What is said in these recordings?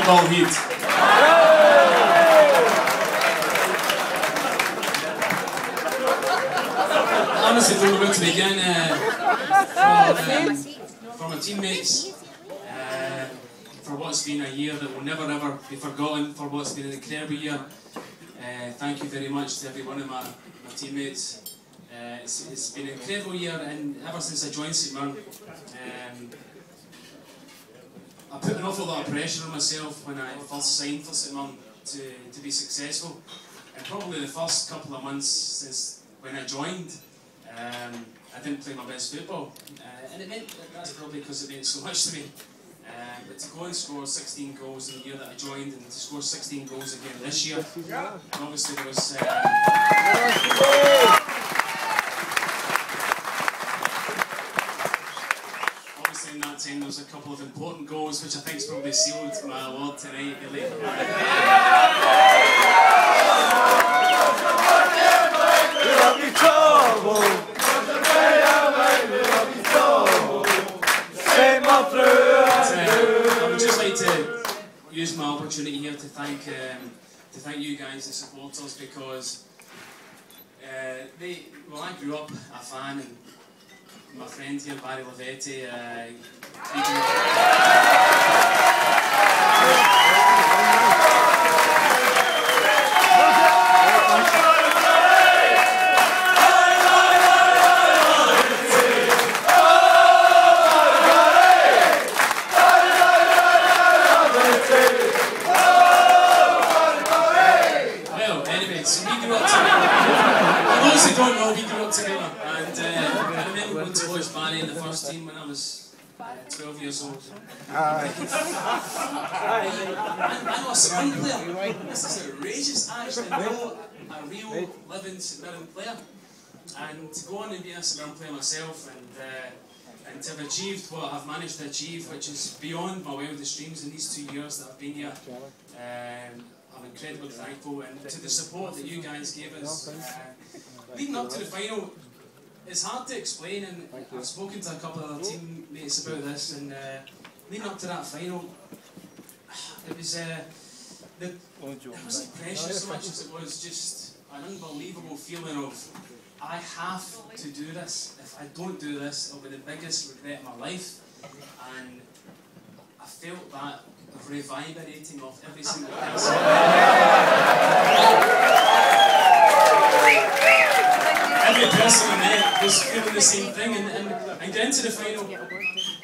Galheed. Honestly, don't know where to begin. For my teammates, for what's been a year that will never ever be forgotten, for what's been an incredible year. Thank you very much to every one of my teammates. It's been an incredible year, and ever since I joined St Mirren, I put an awful lot of pressure on myself when I first signed for St Mirren to be successful. And probably the first couple of months since when I joined, I didn't play my best football, and it meant that's probably because it meant so much to me. But to go and score 16 goals in the year that I joined, and to score 16 goals again this year, and obviously there was obviously in that time there was a couple of important goals which I think has probably sealed my award tonight. I would just like to use my opportunity here to thank you guys, the supporters, because I grew up a fan, and my friend here, Barry Lavetti, don't know, we grew up together, and I remember going to watch Barry in the first team when I was 12 years old. I know a St Mirren player. This is outrageous. I actually know a real living St Mirren player, and to go on and be a St Mirren player myself, and to have achieved what I've managed to achieve, which is beyond my wildest dreams in these 2 years that I've been here. I'm incredibly thankful, and to the support that you guys gave us. Leading up to the final, it's hard to explain, and I've spoken to a couple of other teammates about this, and leading up to that final, it wasn't pressure so much as it was just an unbelievable feeling of, I have to do this. If I don't do this, it'll be the biggest regret of my life. And I felt that reverberating off every single person. Every person I met was feeling the same thing, and getting to the final,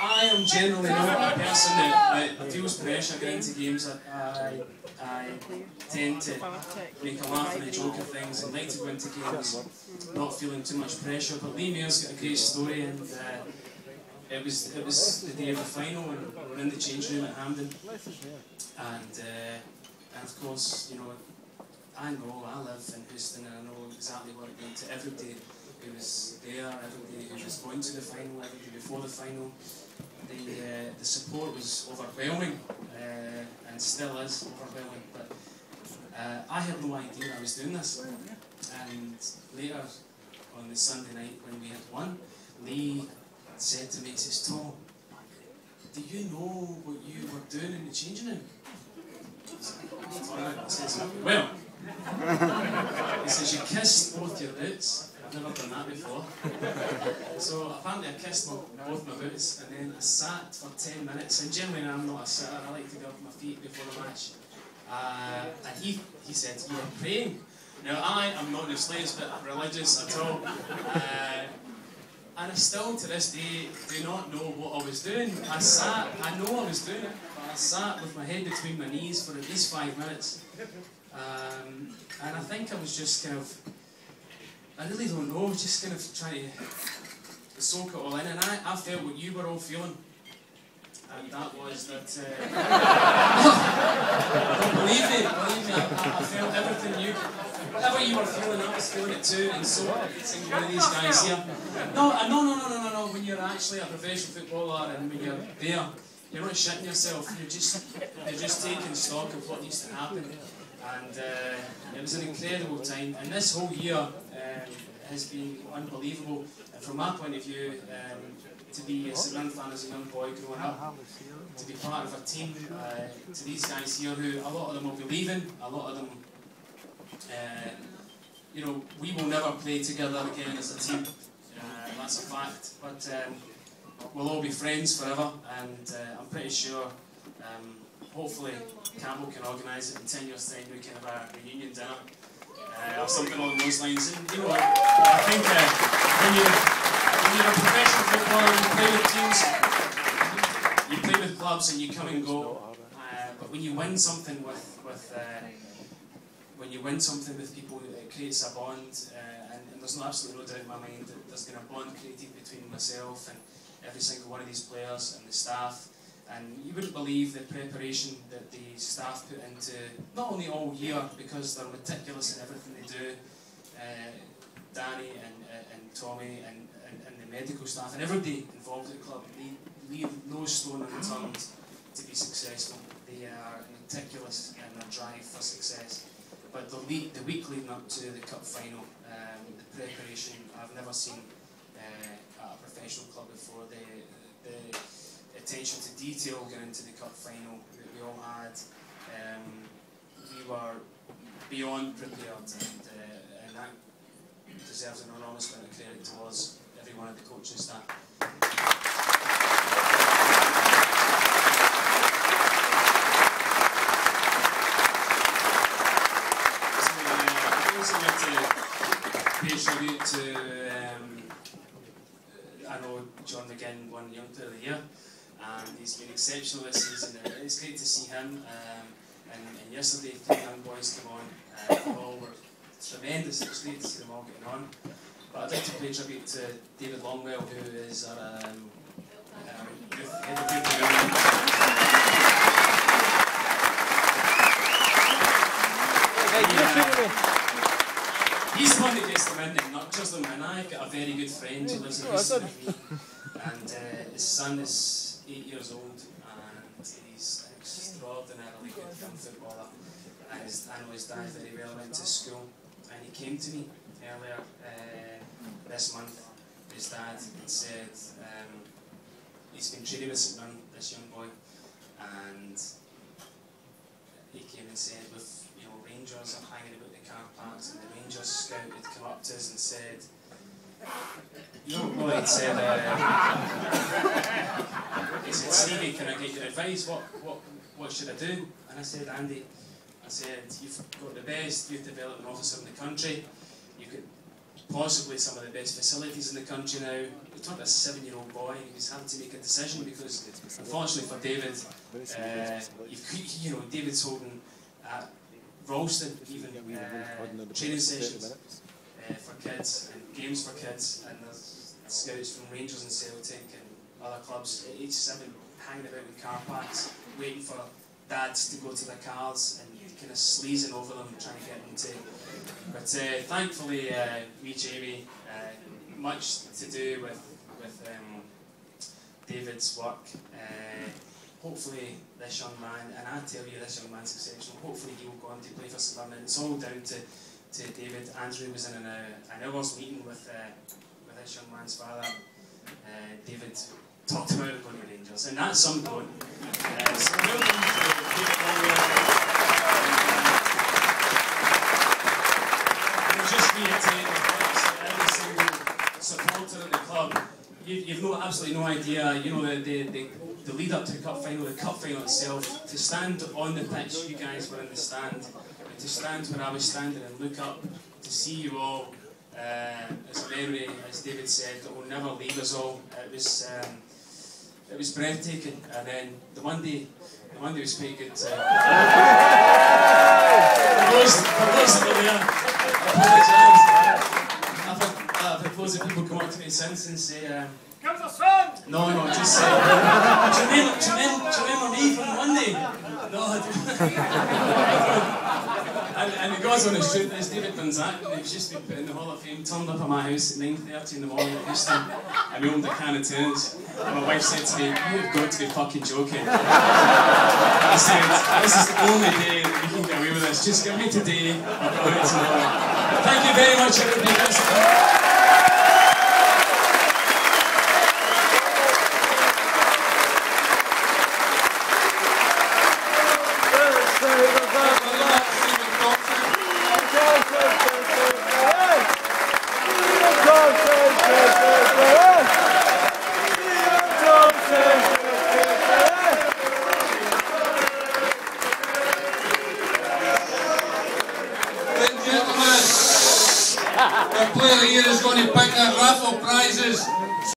I am generally not a person that feels pressure getting into games. I tend to make a laugh and a joke of things, and like to go into games not feeling too much pressure. But Lee Mayor's got a great story, and it was the day of the final, and we were in the change room at Hampden, and of course, you know, I live in Houston, and I know exactly what it meant to everybody who was there, everybody who was going to the final, everybody before the final. The support was overwhelming, and still is overwhelming, but I had no idea I was doing this. And later on the Sunday night when we had won, Lee said to me, he says, "Tom, do you know what you were doing in the changing room?" I said, "Well," he says, "you kissed both your boots." I've never done that before. So apparently I kissed both my boots, and then I sat for 10 minutes, and generally I'm not a sitter, I like to get up my feet before the match. And he said, "You were praying." Now I am not in the slightest bit religious at all, and I still to this day do not know what I was doing. I know I was doing it, but I sat with my head between my knees for at least 5 minutes. And I think I was just kind of, I really don't know, just kind of trying to soak it all in, and I felt what you were all feeling, and that was that, believe me, I felt everything whatever you were feeling, I was feeling it too, and so every single one of these guys here. No, when you're actually a professional footballer, and when you're there, you're not shitting yourself, you're just taking stock of what needs to happen. And it was an incredible time, and this whole year has been unbelievable. And from my point of view, to be a St Mirren fan as a young boy growing up, to be part of a team, to these guys here who, a lot of them will be leaving, a lot of them, you know, we will never play together again as a team, that's a fact, but we'll all be friends forever, and I'm pretty sure, hopefully Campbell can organise it in 10 years' time, we can have a reunion dinner, or something along those lines. And you know, I think when you're a professional footballer, you play with teams, you play with clubs, and you come and go. But when you win something with people, it creates a bond, and there's absolutely no doubt in my mind that there's been a bond created between myself and every single one of these players and the staff. And you wouldn't believe the preparation that the staff put into not only all year, because they're meticulous in everything they do. Danny and Tommy and the medical staff and everybody involved at the club, they leave no stone unturned to be successful. They are meticulous in their drive for success. But the week leading up to the cup final, the preparation, I've never seen at a professional club before. The attention to detail going into the cup final that we all had, we were beyond prepared, and that deserves an enormous amount of credit towards every one of the coaching staff. So I'd also like to pay tribute to, I know John McGinn won Young Player of the Year, and he's been exceptional this season. It's great to see him, and yesterday 3 young boys came on, they all were tremendous. It was great to see them all getting on. But I'd like to pay tribute to David Longwell, who is our head of youth development. He's the one that gets them in and nurtures them, and I've got a very good friend who lives in Houston with me, and his son is 8 years old, and he's an extraordinarily good young footballer. And I know his dad very well, went to school, and he came to me earlier this month. His dad had said he's been training with St Mirren, this young boy, and he came and said, with Rangers are hanging about the car parks, and the Rangers scout had come up to us and said, boy, he said, Stevie, can I get your advice? What should I do? And I said, Andy, you've got the best youth development officer in the country. You've got possibly some of the best facilities in the country now. You're talking to a 7-year-old boy who's having to make a decision because, unfortunately for David, David's holding Ralston, even training sessions for kids and games for kids, and there's scouts from Rangers and Celtic and other clubs at age 7 hanging about in car parks, waiting for dads to go to their cars and kind of sleazing over them, trying to get them to. But thankfully, me, Jamie, much to do with David's work. Hopefully this young man, and I tell you this young man's exceptional, hopefully he will go on to play for St Mirren. It's all down to David. Andrew was in an hour's meeting with this young man's father. David talked about it going to Rangers, and that's some point. So welcome to David Longwell. And just reiterate the points that every single supporter at the club, you've absolutely no idea, the lead up to the cup final itself, to stand on the pitch, you guys were in the stand, and to stand where I was standing and look up to see you all, as a memory, as David said, that will never leave us all. It was breathtaking, and then the Monday was quite good. For those that were there, I apologise. I've had loads of people come up to me since and say, no, just say, do you remember me from Monday? No, I don't. And it goes on the street, there's David Banzak, and he's just been put in the Hall of Fame, turned up at my house at 9:30 in the morning at Houston, and we opened a can of tunes, and my wife said to me, you've got to be fucking joking. I said, this is the only day that we can get away with this, just give me today, I've got it tomorrow. Thank you very much, everybody. the player here is going to pick up raffle prizes.